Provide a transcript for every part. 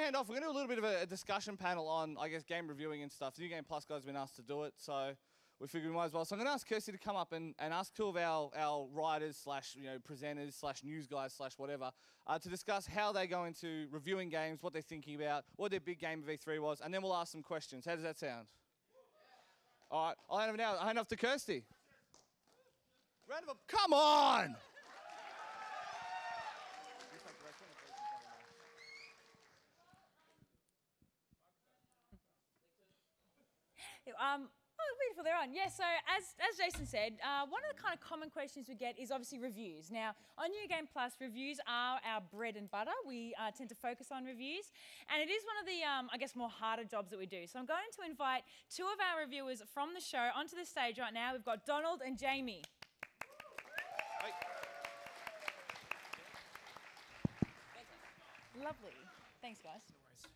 Hand off. We're going to do a little bit of a discussion panel on, I guess, game reviewing and stuff. The New Game Plus guys have been asked to do it, so we figured we might as well. So I'm going to ask Kirsty to come up and ask two of our writers slash presenters slash news guys slash whatever to discuss how they go into reviewing games, what they're thinking about, what their big game of E3 was, and then we'll ask some questions. How does that sound? All right, I'll hand off to Kirsty. Round of come on! Beautiful, they're on. Yeah, so as Jason said, one of the kind of common questions we get is obviously reviews. Now, on New Game Plus, reviews are our bread and butter. We tend to focus on reviews, and it is one of the, I guess, more harder jobs that we do. So I'm going to invite two of our reviewers from the show onto the stage right now. We've got Donald and Jamie. Lovely. Thanks, guys. No worries.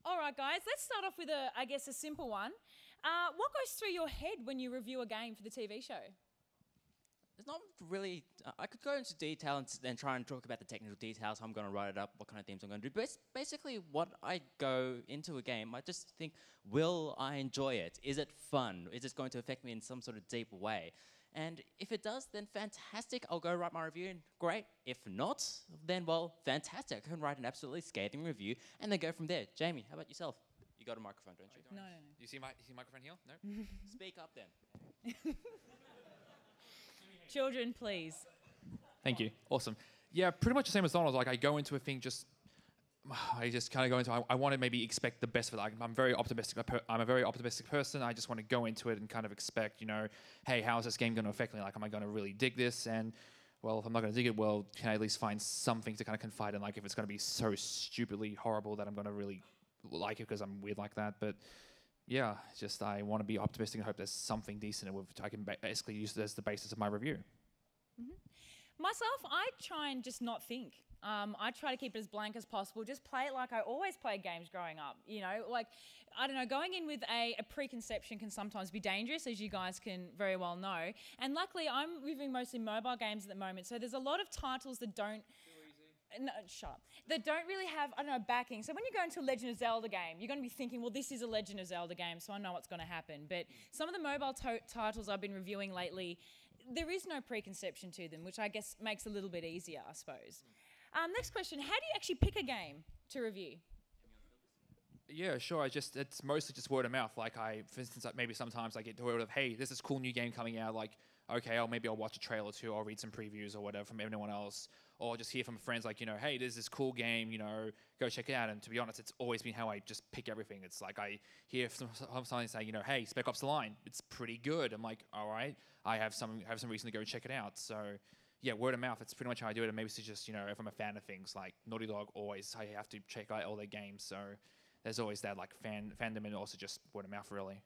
All right, guys, let's start off with, I guess, a simple one. What goes through your head when you review a game for the TV show? It's not really... I could go into detail and then try and talk about the technical details, how I'm going to write it up, what kind of themes I'm going to do. But basically, what I go into a game, I just think, will I enjoy it? Is it fun? Is it going to affect me in some sort of deep way? And if it does, then fantastic, I'll go write my review, and great. If not, then, well, fantastic. I can write an absolutely scathing review, and then go from there. Jamie, how about yourself? You got a microphone, don't you? No. You see my microphone here? No? Speak up, then. Children, please. Thank you. Awesome. Yeah, pretty much the same as Donald. Like, I go into a thing I just kind of go into. I want to maybe expect the best of it. I'm very optimistic. I'm a very optimistic person. I just want to go into it and kind of expect, hey, how is this game going to affect me? Like, am I going to really dig this? And well, if I'm not going to dig it, well, can I at least find something to kind of confide in? Like, if it's going to be so stupidly horrible that I'm going to really like it because I'm weird like that. But yeah, just I want to be optimistic and hope there's something decent which I can basically use it as the basis of my review. Mm-hmm. Myself, I try and just not think. I try to keep it as blank as possible. Just play it like I always played games growing up. Like, I don't know, going in with a preconception can sometimes be dangerous, as you guys can very well know. And luckily, I'm reviewing mostly mobile games at the moment, so there's a lot of titles that don't... No, shut up. That don't really have, I don't know, backing. So when you go into a Legend of Zelda game, you're going to be thinking, well, this is a Legend of Zelda game, so I know what's going to happen. But some of the mobile titles I've been reviewing lately, there is no preconception to them, which I guess makes it a little bit easier, I suppose. Next question, how do you actually pick a game to review? Yeah, sure. It's mostly just word of mouth. Like, for instance, maybe sometimes I get the word of, hey, there's this cool new game coming out. Like, okay, maybe I'll watch a trailer or two, I'll read some previews or whatever from anyone else, or just hear from friends like, hey, there's this cool game, go check it out. And to be honest, it's always been how I just pick everything. It's like I hear something say, hey, Spec Ops: The Line, it's pretty good. I'm like, all right, I have some reason to go check it out. So yeah, word of mouth, it's pretty much how I do it. And maybe it's just, if I'm a fan of things like Naughty Dog, always I have to check out all their games. So there's always that like fandom and also just word of mouth, really.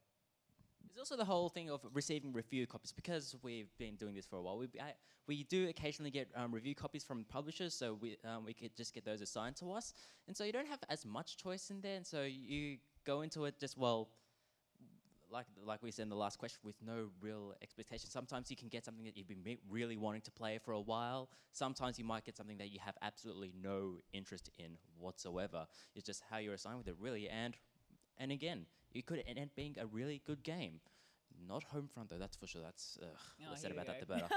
There's also the whole thing of receiving review copies. Because we've been doing this for a while, we do occasionally get review copies from publishers, so we could just get those assigned to us. And so you don't have as much choice in there, and so you go into it just, well, like we said in the last question, with no real expectation. Sometimes you can get something that you've been really wanting to play for a while. Sometimes you might get something that you have absolutely no interest in whatsoever. It's just how you're assigned with it, really. And again, it could end up being a really good game. Not Homefront, though, that's for sure. That's less said about that, the better.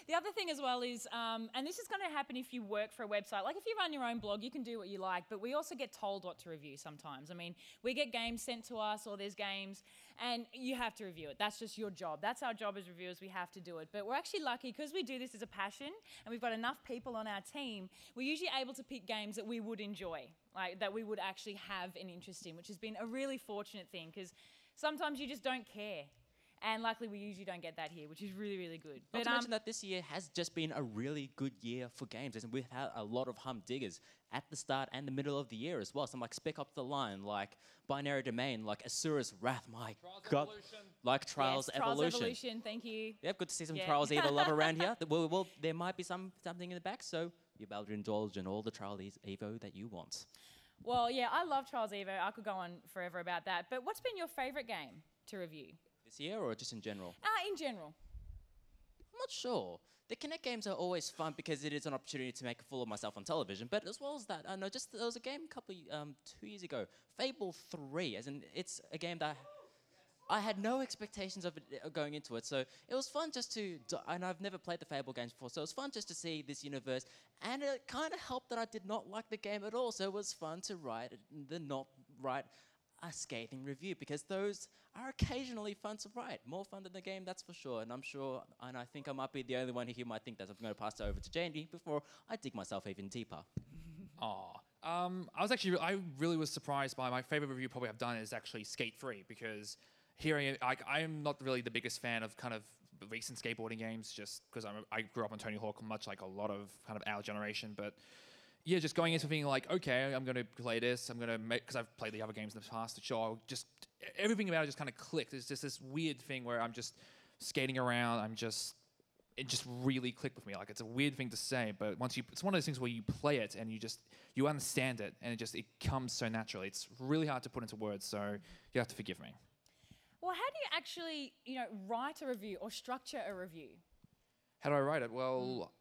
The other thing as well is, and this is going to happen if you work for a website, like if you run your own blog, you can do what you like, but we also get told what to review sometimes. I mean, we get games sent to us, or there's games, and you have to review it. That's just your job. That's our job as reviewers. We have to do it. But we're actually lucky, because we do this as a passion, and we've got enough people on our team, we're usually able to pick games that we would enjoy, like that we would actually have an interest in, which has been a really fortunate thing, because sometimes you just don't care. And luckily, we usually don't get that here, which is really, really good. Not to mention that this year has just been a really good year for games. And we've had a lot of humdiggers at the start and the middle of the year as well. Some like Spec Ops: The Line, like Binary Domain, like Asura's Wrath, my God. Evolution. Like Trials Evolution. Trials Evolution, thank you. Yep, good to see some Trials Evo love around here. Well, there might be something in the back, so you'll be able to indulge in all the Trials Evo that you want. Well, yeah, I love Trials Evo. I could go on forever about that. But what's been your favourite game to review? This year or just in general? In general. I'm not sure. the Kinect games are always fun because it is an opportunity to make a fool of myself on television. But as well as that, I know there was a game a couple 2 years ago, Fable 3, as in it's a game that I had no expectations of it going into it. So it was fun just to, and I've never played the Fable games before, so it was fun just to see this universe. And it kind of helped that I did not like the game at all. So it was fun to write a scathing review, because those are occasionally fun to write. More fun than the game, that's for sure. And I think I might be the only one who might think that. I'm going to pass it over to Jandy before I dig myself even deeper. I really was surprised by my favorite review probably I've done is actually Skate 3, because I am not really the biggest fan of kind of recent skateboarding games, just because I grew up on Tony Hawk, much like a lot of kind of our generation, but yeah, just going into being like, okay, I'm going to play this. I'm going to make, because I've played the other games in the past, sure, just everything about it just kind of clicked. It's just this weird thing where I'm just skating around. It just really clicked with me. Like, it's a weird thing to say, but it's one of those things where you play it and you understand it, and it comes so naturally. It's really hard to put into words, so you have to forgive me. Well, how do you actually, write a review or structure a review? How do I write it? Well,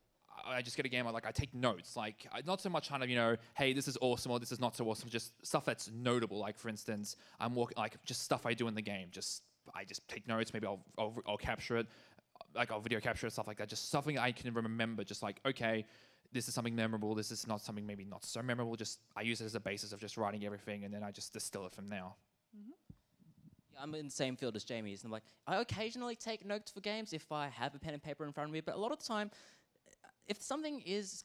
I just get a game. I take notes, not so much kind of hey, this is awesome or this is not so awesome. Just stuff that's notable. Like, for instance, I'm walking, just stuff I do in the game. I just take notes. Maybe I'll capture it, I'll video capture it, stuff like that. Just something I can remember. Just like, okay, this is something memorable. This is not something maybe not so memorable. Just I use it as a basis of just writing everything, and then I just distill it from now. Mm-hmm. I'm in the same field as Jamie is. And I occasionally take notes for games if I have a pen and paper in front of me, but a lot of the time, if something is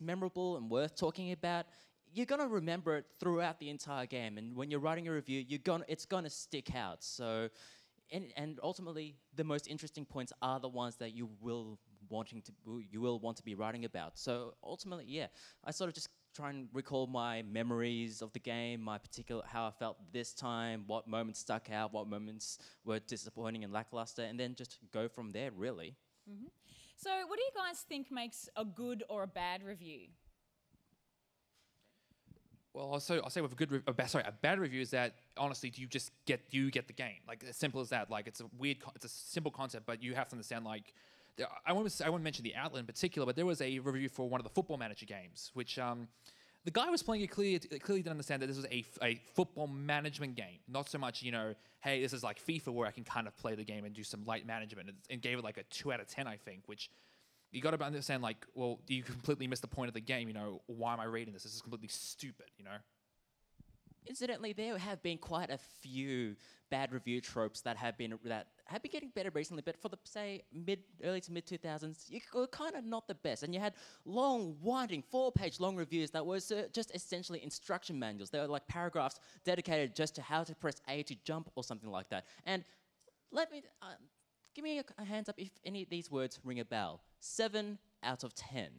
memorable and worth talking about, you're gonna remember it throughout the entire game. And when you're writing a review, it's gonna stick out. So, and ultimately, the most interesting points are the ones that you will want to be writing about. So ultimately, yeah, I sort of just try and recall my memories of the game, how I felt this time, what moments stuck out, what moments were disappointing and lackluster, and then just go from there, really. Mm-hmm. So what do you guys think makes a good or a bad review? Well, I'll say with a bad review is that honestly, you get the game, like as simple as that. Like, it's a simple concept, but you have to understand, like, I won't mention the outlet in particular, but there was a review for one of the Football Manager games, which the guy was playing it clearly didn't understand that this was a football management game, not so much, hey, this is like FIFA where I can kind of play the game and do some light management, and gave it like a 2 out of 10, I think, which you got to understand, like, well, you completely missed the point of the game, why am I reading this? This is completely stupid, Incidentally, there have been quite a few bad review tropes that have been getting better recently, but for the, say, early to mid 2000s, you were kind of not the best. And you had long, winding, 4-page long reviews that were just essentially instruction manuals. They were like paragraphs dedicated just to how to press A to jump or something like that. And give me a hands up if any of these words ring a bell. 7 out of 10.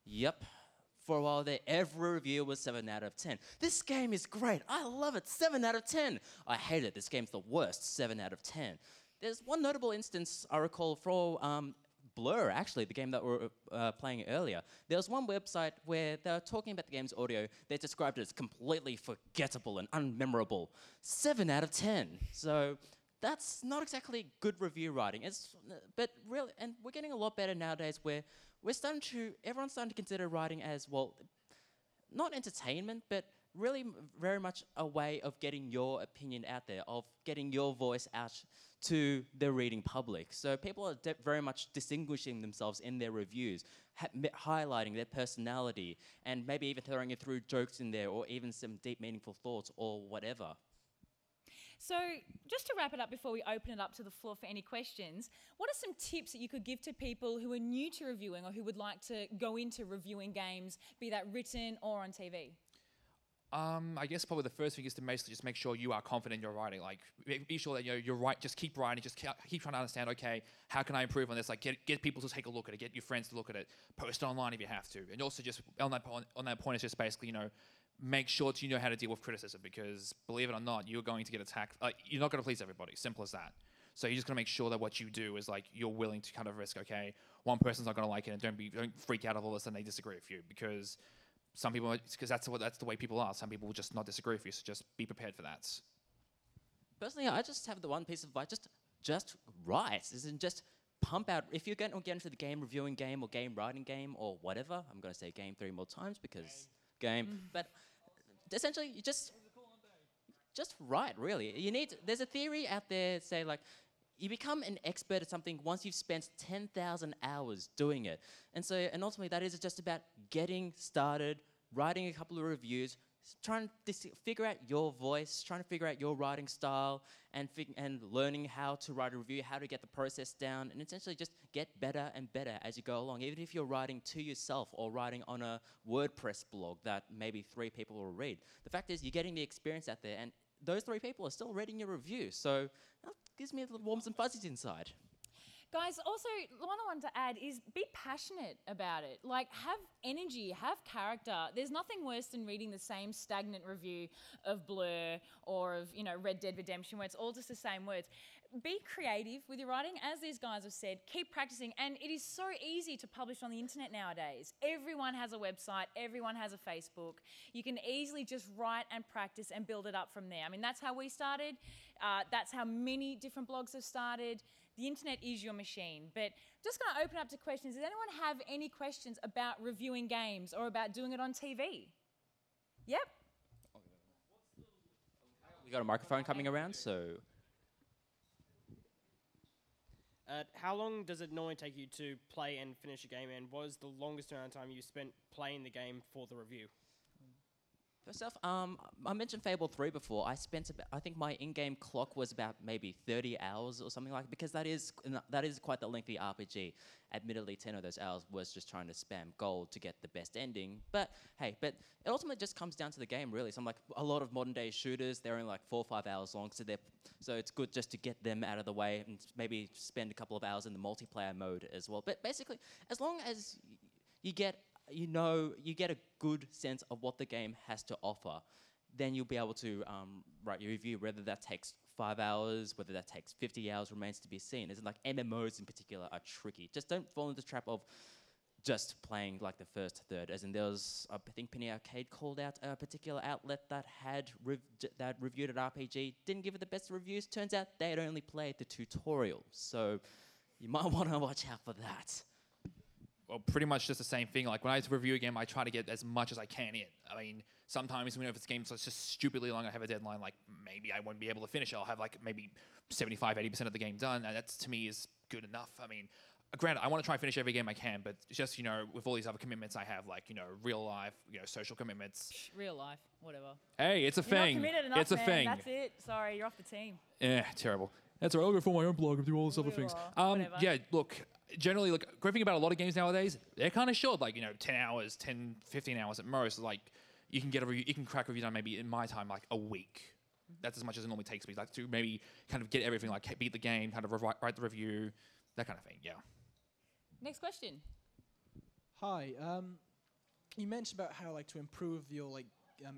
Yep. For a while there, every review was 7 out of 10. This game is great. I love it. 7 out of 10. I hate it. This game's the worst. 7 out of 10. There's one notable instance I recall for Blur, actually, the game that we were playing earlier. There was one website where they were talking about the game's audio. They described it as completely forgettable and unmemorable. 7 out of 10. So that's not exactly good review writing. But really, and we're getting a lot better nowadays where everyone's starting to consider writing as, well, not entertainment, but really very much a way of getting your opinion out there, of getting your voice out to the reading public. So people are very much distinguishing themselves in their reviews, highlighting their personality, and maybe even throwing it through jokes in there, or even some deep, meaningful thoughts, or whatever. So just to wrap it up before we open it up to the floor for any questions, what are some tips that you could give to people who are new to reviewing or who would like to go into reviewing games, be that written or on TV? I guess probably the first thing is to basically just make sure you are confident in your writing. Like, be sure that you're right. Just keep writing. Just keep trying to understand. Okay, how can I improve on this? Like, get people to take a look at it. Get your friends to look at it. Post it online if you have to. And also, just on that point, it's just basically make sure you know how to deal with criticism, because believe it or not, you're going to get attacked. You're not going to please everybody. Simple as that. So you're just going to make sure that what you do is, like, you're willing to kind of risk, okay, one person's not going to like it, and don't freak out all of a sudden they disagree with you, because some people, because that's the way people are. Some people will just not disagree with you, so just be prepared for that. Personally, I just have the one piece of advice: just write. Just pump out. If you're going to get into the game reviewing game or game writing game or whatever, I'm going to say game 3 more times because game. But essentially, you just write. Really, there's a theory out there say like. You become an expert at something once you've spent 10,000 hours doing it. And ultimately that is just about getting started, writing a couple of reviews, trying to figure out your voice, trying to figure out your writing style, and learning how to write a review, how to get the process down, and essentially just get better and better as you go along. Even if you're writing to yourself or writing on a WordPress blog that maybe 3 people will read. The fact is you're getting the experience out there, and those 3 people are still reading your review. So that gives me a little warms and fuzzies inside. Guys, also, one I want to add is be passionate about it. Like, have energy, have character. There's nothing worse than reading the same stagnant review of Blur or of, Red Dead Redemption, where it's all just the same words. Be creative with your writing. As these guys have said, keep practicing. And it is so easy to publish on the internet nowadays. Everyone has a website. Everyone has a Facebook. You can easily just write and practice and build it up from there. I mean, that's how we started. That's how many different blogs have started. The internet is your machine. But just going to open up to questions. Does anyone have any questions about reviewing games or about doing it on TV? Yep. We got a microphone coming around, so... How long does it normally take you to play and finish a game, and what is the longest amount of time you spent playing the game for the review? First off, I mentioned Fable 3 before. I think my in-game clock was about maybe 30 hours or something like that, because that is quite the lengthy RPG. Admittedly, 10 of those hours was just trying to spam gold to get the best ending. But hey, it ultimately just comes down to the game, really. So I'm like, a lot of modern-day shooters, they're only like 4 or 5 hours long, so it's good just to get them out of the way and maybe spend a couple of hours in the multiplayer mode as well. But basically, as long as you get a good sense of what the game has to offer, then you'll be able to write your review. Whether that takes 5 hours, whether that takes 50 hours remains to be seen. It's like MMOs in particular are tricky. Just don't fall into the trap of just playing like the first third. As in, there was, I think Penny Arcade called out a particular outlet that had reviewed an RPG, didn't give it the best reviews. Turns out they had only played the tutorial. So you might want to watch out for that. Well, pretty much just the same thing. Like when I review a game, I try to get as much as I can in. I mean, sometimes if it's a game that's just stupidly long, I have a deadline, like maybe I won't be able to finish it. I'll have like maybe 75, 80% of the game done. And that's, to me, is good enough. I mean, granted, I want to try and finish every game I can, but just, with all these other commitments I have, like, real life, social commitments. Real life, whatever. Hey, it's a You're thing. not committed enough, It's a man. thing. That's it. Sorry, you're off the team. Yeah, terrible. That's all right. I'll go for my own blog and do all these other things. Whatever. Yeah, look, generally, great thing about a lot of games nowadays, they're kind of short, like, 10 hours, 10, 15 hours at most. Like, you can crack a review done maybe in my time, like a week. That's as much as it normally takes me, like, to maybe kind of get everything, like, beat the game, kind of write the review, that kind of thing, yeah. Next question. Hi. You mentioned about how to improve your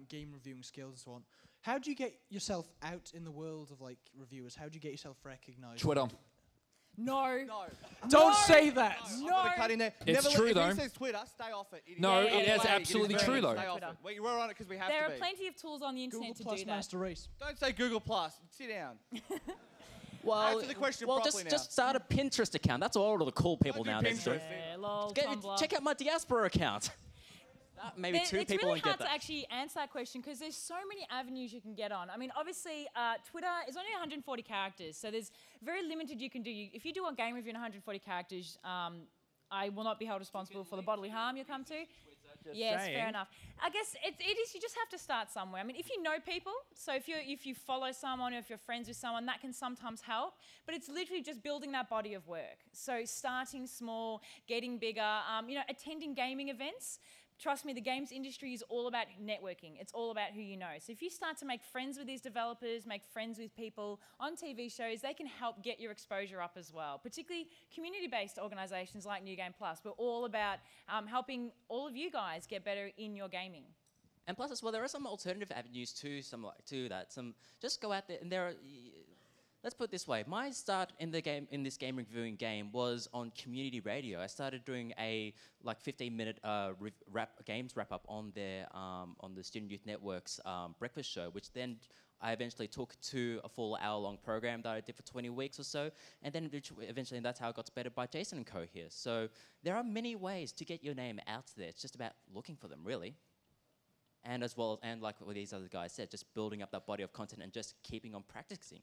game reviewing skills and so on. How do you get yourself out in the world of reviewers? How do you get yourself recognized? Twitter. No. Don't say that. I'm gonna cut in there. It's true, though. If he says Twitter, stay off it. Idiot. No, Yeah, it is yeah, absolutely It is true, though. Stay off it. We're on it because we have There to are be. plenty of tools on the internet Google Plus to do that. Master Race. Don't say Google Plus. Sit down. Well, Answer the question properly now. just start a Pinterest account. That's all of the cool people Don't do nowadays do. Pinterest. Yeah, lol, Tumblr. Check out my diaspora account. Maybe two It's people really and get hard that. to actually answer that question because there's so many avenues you can get on. I mean, obviously, Twitter is only 140 characters, so there's very limited you can do. If you do a game review in 140 characters, I will not be held responsible for the bodily harm you come to. Yes, fair enough. I guess it is. You just have to start somewhere. I mean, if you know people, so if you follow someone or if you're friends with someone, that can sometimes help. But it's literally just building that body of work. So starting small, getting bigger. Attending gaming events. Trust me, the games industry is all about networking. It's all about who you know. So if you start to make friends with these developers, make friends with people on TV shows, they can help get your exposure up as well. Particularly community-based organisations like New Game Plus. We're all about helping all of you guys get better in your gaming. And plus as well, there are some alternative avenues to that. Just go out there, and let's put it this way. My start in the game, in this game reviewing game, was on community radio. I started doing a 15-minute games wrap up on the Student Youth Network's breakfast show, which then I eventually took to a full hour-long program that I did for 20 weeks or so, and then eventually that's how it got better by Jason and Co here. So there are many ways to get your name out there. It's just about looking for them, really. And as well, and like what these other guys said, just building up that body of content and just keeping on practicing.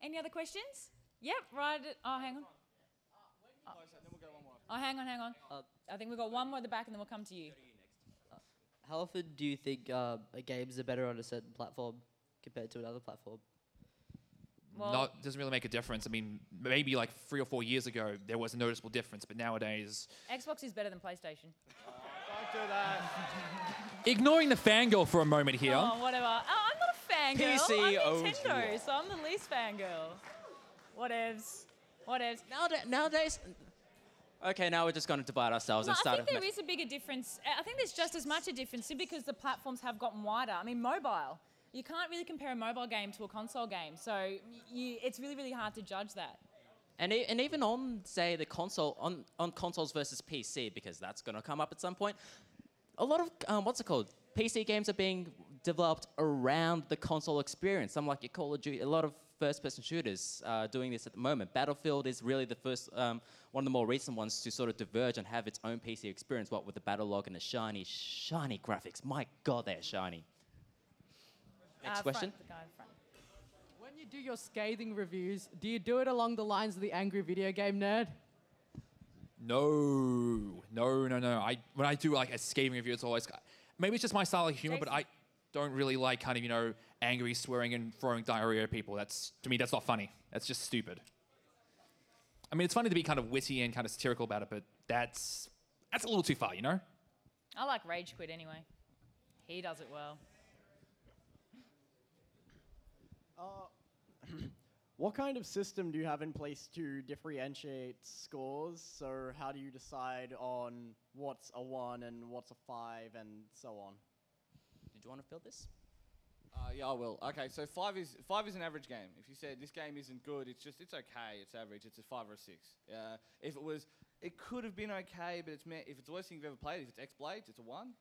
Any other questions? Yep, right. Oh, hang on. Oh, hang on. I think we've got one more at the back and then we'll come to you. How often do you think games are better on a certain platform compared to another platform? Well, Doesn't really make a difference. I mean, maybe like 3 or 4 years ago, there was a noticeable difference, but nowadays... Xbox is better than PlayStation. Don't do that. Ignoring the fangirl for a moment here. Oh, whatever. Oh, I'm not a fangirl. PC I'm owns Nintendo, you. so I'm the least fangirl. Whatevs. Nowadays... Okay, now we're just going to divide ourselves No, and I start... think there is a bigger difference. I think there's just as much a difference simply because the platforms have gotten wider. I mean, mobile. You can't really compare a mobile game to a console game, so it's really, really hard to judge that. And even on, say, the console, on consoles versus PC, because that's going to come up at some point, a lot of, PC games are being developed around the console experience. Some like your Call of Duty, a lot of first-person shooters doing this at the moment. Battlefield is really the first, one of the more recent ones to sort of diverge and have its own PC experience, what with the battle log and the shiny graphics. My God, they're shiny. Next question. The guy in front. When you do your scathing reviews, do you do it along the lines of the angry video game nerd? No. When I do like a scathing review, it's always... Maybe it's just my style of humor, but I don't really like kind of, angry, swearing, and throwing diarrhea at people. To me, that's not funny. That's just stupid. I mean, it's funny to be kind of witty and kind of satirical about it, but that's a little too far, I like Rage Quit anyway. He does it well. What kind of system do you have in place to differentiate scores? So how do you decide on what's a 1 and what's a 5 and so on? Did you want to fill this? Yeah, I will. Okay, so 5 is an average game. If you said this game isn't good, it's okay, it's average, it's a 5 or a 6. It could have been okay, but if it's the worst thing you've ever played, if it's X-Blades, it's a 1.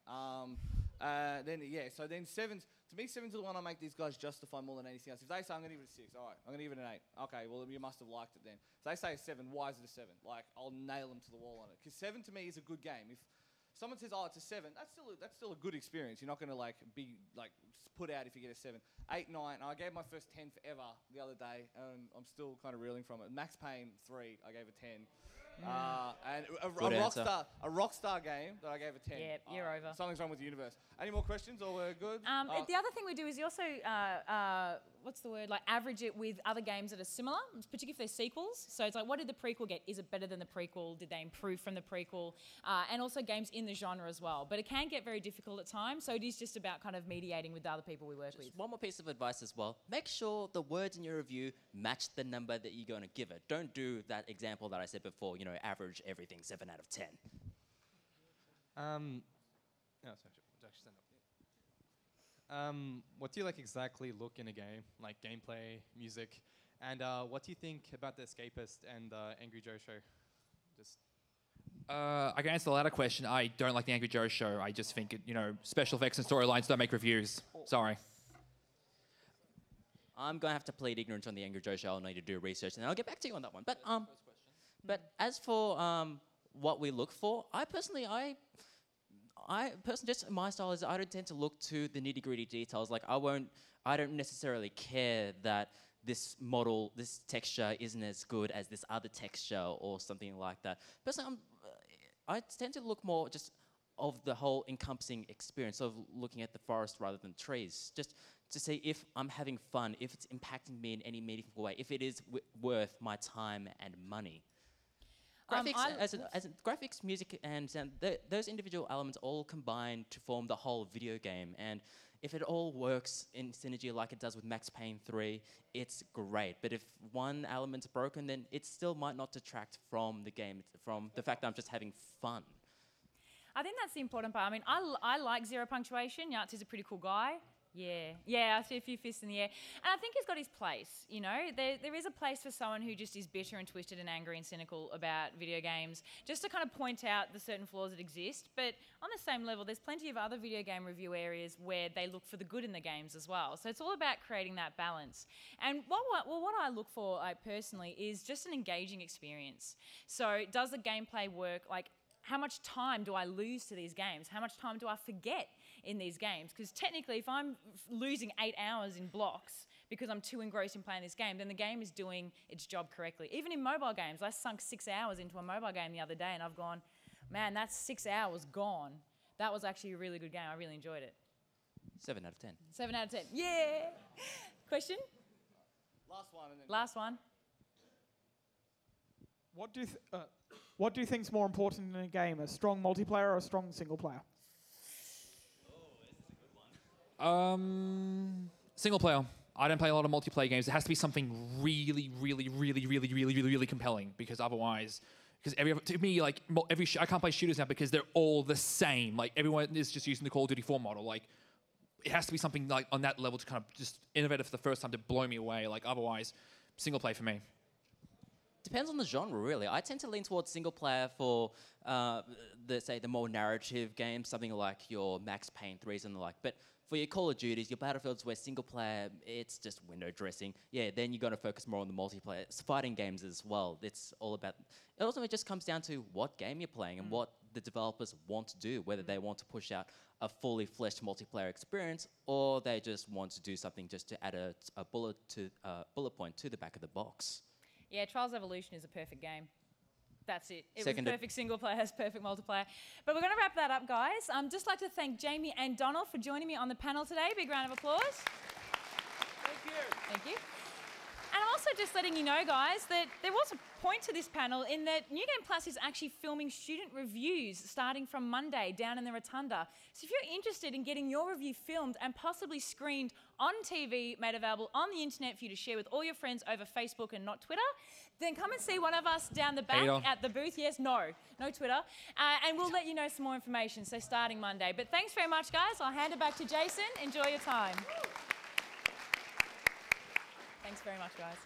So then 7's, to me 7's the one I make these guys justify more than anything else. If they say I'm going to give it a 6, all right, I'm going to give it an 8. Okay, well you must have liked it then. If they say a 7, why is it a 7? Like, I'll nail them to the wall on it. Because 7 to me is a good game. If someone says, oh, it's a 7, that's still a good experience. You're not going to be put out if you get a 7. 8, 9, I gave my first 10 forever the other day, and I'm still kind of reeling from it. Max Payne 3, I gave a 10. And a Rockstar game that I gave a 10. Yeah, you're over. Something's wrong with the universe. Any more questions, or we're good? The other thing we do is you also, average it with other games that are similar, particularly if they're sequels. So it's like, what did the prequel get? Is it better than the prequel? Did they improve from the prequel? And also games in the genre as well. But it can get very difficult at times, so it is just about kind of mediating with the other people we work with. One more piece of advice as well. Make sure the words in your review match the number that you're going to give it. Don't do that example that I said before, average everything 7 out of 10. What do you exactly look in a game, like gameplay, music, and what do you think about The Escapist and Angry Joe Show? I can answer the latter question. I don't like the Angry Joe Show. I just think special effects and storylines don't make reviews. Sorry. I'm going to have to plead ignorance on the Angry Joe Show. I'll need to do research, and I'll get back to you on that one. But as for what we look for, I personally, just my style is I don't tend to look to the nitty-gritty details. I don't necessarily care that this texture isn't as good as this other texture or something like that. Personally, I tend to look more just of the whole encompassing experience of looking at the forest rather than trees. Just to see if I'm having fun, if it's impacting me in any meaningful way, if it is worth my time and money. Graphics, music, and sound, those individual elements all combine to form the whole video game. And if it all works in synergy like it does with Max Payne 3, it's great. But if one element's broken, then it still might not detract from the game, from the fact that I'm just having fun. I think that's the important part. I mean, I like zero punctuation. Yahtzee's a pretty cool guy. Yeah, I see a few fists in the air. And I think he's got his place, you know. There is a place for someone who just is bitter and twisted and angry and cynical about video games, just to kind of point out the certain flaws that exist. But on the same level, there's plenty of other video game review areas where they look for the good in the games as well. So it's all about creating that balance. And what I look for, personally, is just an engaging experience. So does the gameplay work? Like, how much time do I lose to these games? How much time do I forget in these games? Because technically, if I'm losing 8 hours in blocks because I'm too engrossed in playing this game, then the game is doing its job correctly. Even in mobile games, I sunk 6 hours into a mobile game the other day and I've gone, man, that's 6 hours gone. That was actually a really good game. I really enjoyed it. 7 out of 10. 7 out of 10. Yeah. Question? Last one. And then Last one. What do you think is more important in a game, a strong multiplayer or a strong single player? Single player. I don't play a lot of multiplayer games. It has to be something really, really, really, really, really, really, really compelling, because otherwise, to me, like I can't play shooters now because they're all the same. Like everyone is just using the Call of Duty 4 model. Like it has to be something like on that level to kind of just innovative for the first time to blow me away. Like otherwise, single play for me. Depends on the genre, really. I tend to lean towards single player for the more narrative games, something like your Max Payne 3s and the like. But for your Call of Duties, your Battlefields, where single player, it's just window dressing. Yeah, then you're going to focus more on the multiplayer. It's fighting games as well. It's all about. It ultimately just comes down to what game you're playing and what the developers want to do. Whether they want to push out a fully fleshed multiplayer experience, or they just want to do something just to add a bullet point to the back of the box. Yeah, Trials Evolution is a perfect game. That's it. It Seconded. was perfect single player, has perfect multiplayer. But we're going to wrap that up, guys. Just like to thank Jamie and Donald for joining me on the panel today. Big round of applause. Thank you. Thank you. And I'm also just letting you know, guys, that there was a point to this panel in that New Game Plus is actually filming student reviews starting from Monday down in the Rotunda. So if you're interested in getting your review filmed and possibly screened on TV, made available on the internet for you to share with all your friends over Facebook and not Twitter, then come and see one of us down the back at the booth. Yes, no Twitter. And we'll let you know some more information, so starting Monday. But thanks very much, guys. I'll hand it back to Jason. Enjoy your time. Thanks very much, guys.